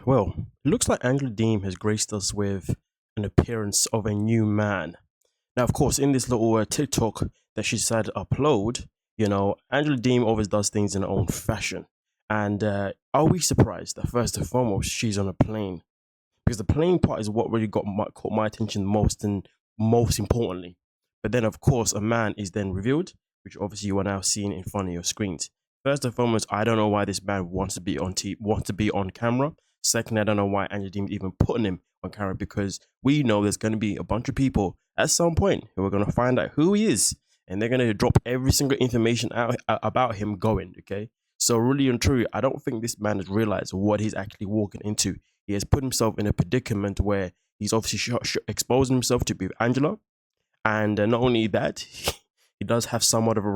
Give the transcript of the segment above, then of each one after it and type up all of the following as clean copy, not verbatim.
Well, it looks like Angela Deem has graced us with an appearance of a new man. Now, of course, in this little TikTok that she decided to upload, Angela Deem always does things in her own fashion. And are we surprised that first and foremost, she's on a plane? Because the plane part is what really caught my attention most and most importantly. But then, of course, a man is then revealed, which obviously you are now seeing in front of your screens. First and foremost, I don't know why this man wants to be on camera. Second, I don't know why Angela Deem even putting him on camera because we know there's going to be a bunch of people at some point who are going to find out who he is, and they're going to drop every single information out about him going. Okay, so really and truly, I don't think this man has realized what he's actually walking into. He has put himself in a predicament where he's obviously exposing himself to be with Angela, and not only that, he does have somewhat of a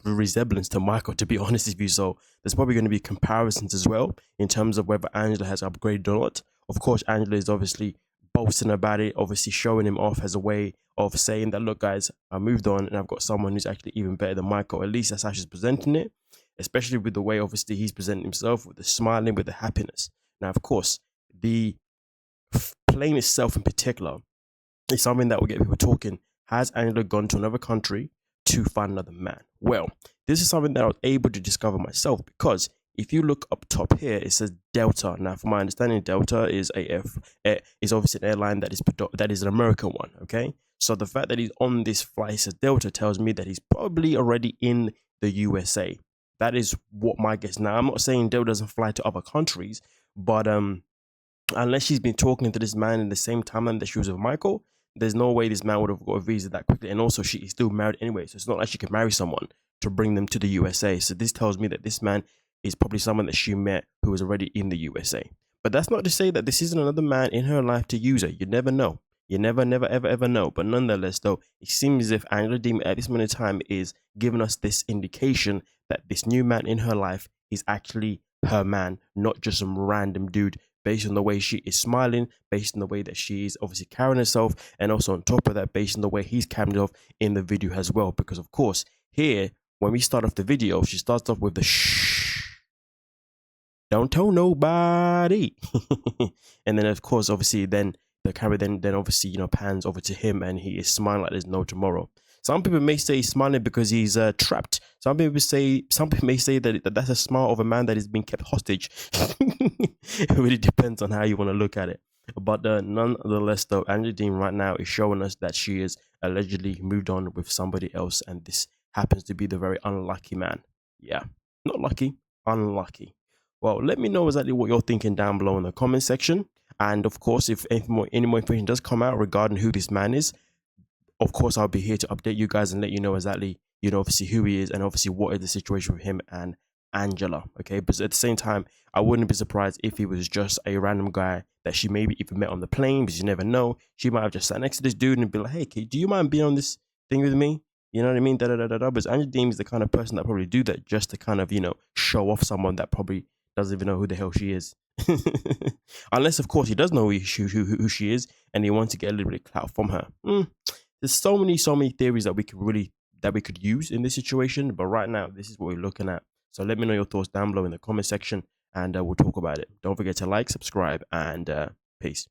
resemblance to Michael, to be honest with you. So there's probably going to be comparisons as well in terms of whether Angela has upgraded or not. Of course, Angela is obviously boasting about it, obviously showing him off as a way of saying that, look, guys, I moved on and I've got someone who's actually even better than Michael. At least that's how she's presenting it, especially with the way, obviously, he's presenting himself with the smiling, with the happiness. Now, of course, the plane itself in particular is something that will get people talking. Has Angela gone to another country to find another man? Well, this is something that I was able to discover myself because if you look up top here, it says Delta. Now, from my understanding, Delta is is obviously an airline that is an American one. Okay, so the fact that he's on this flight says Delta tells me that he's probably already in the USA. That is what my guess. Now, I'm not saying Delta doesn't fly to other countries, but unless she's been talking to this man in the same timeline that she was with Michael, there's no way this man would have got a visa that quickly. And also, she is still married anyway, so it's not like she could marry someone to bring them to the USA. So this tells me that this man is probably someone that she met who was already in the USA. But that's not to say that this isn't another man in her life to use her. You never know. You never, ever know. But nonetheless, though, it seems as if Angela Deem at this moment in time is giving us this indication that this new man in her life is actually her man, not just some random dude, based on the way she is smiling, based on the way that she is obviously carrying herself, and also on top of that, based on the way he's carrying off in the video as well. Because of course, here, when we start off the video, she starts off with the shh, don't tell nobody. And then of course, obviously, then the camera then obviously, pans over to him and he is smiling like there's no tomorrow. Some people may say he's smiling because he's trapped. Some people may say that that's a smile of a man that is being kept hostage. It really depends on how you want to look at it. But nonetheless, though, Angela Deem right now is showing us that she is allegedly moved on with somebody else, and this happens to be the very unlucky man. Yeah, not lucky, unlucky. Well, let me know exactly what you're thinking down below in the comment section. And of course, if any more information does come out regarding who this man is, of course, I'll be here to update you guys and let you know exactly, obviously who he is and obviously what is the situation with him and Angela. Okay, but at the same time, I wouldn't be surprised if he was just a random guy that she maybe even met on the plane, because you never know. She might have just sat next to this dude and be like, hey, kid, do you mind being on this thing with me? You know what I mean? Da da da da da. But Angela Deem is the kind of person that probably do that just to kind of, show off someone that probably doesn't even know who the hell she is. Unless, of course, he does know who she is and he wants to get a little bit of clout from her. There's so many theories that we could use in this situation, but right now this is what we're looking at. So let me know your thoughts down below in the comment section, and we'll talk about it. Don't forget to like, subscribe, and peace.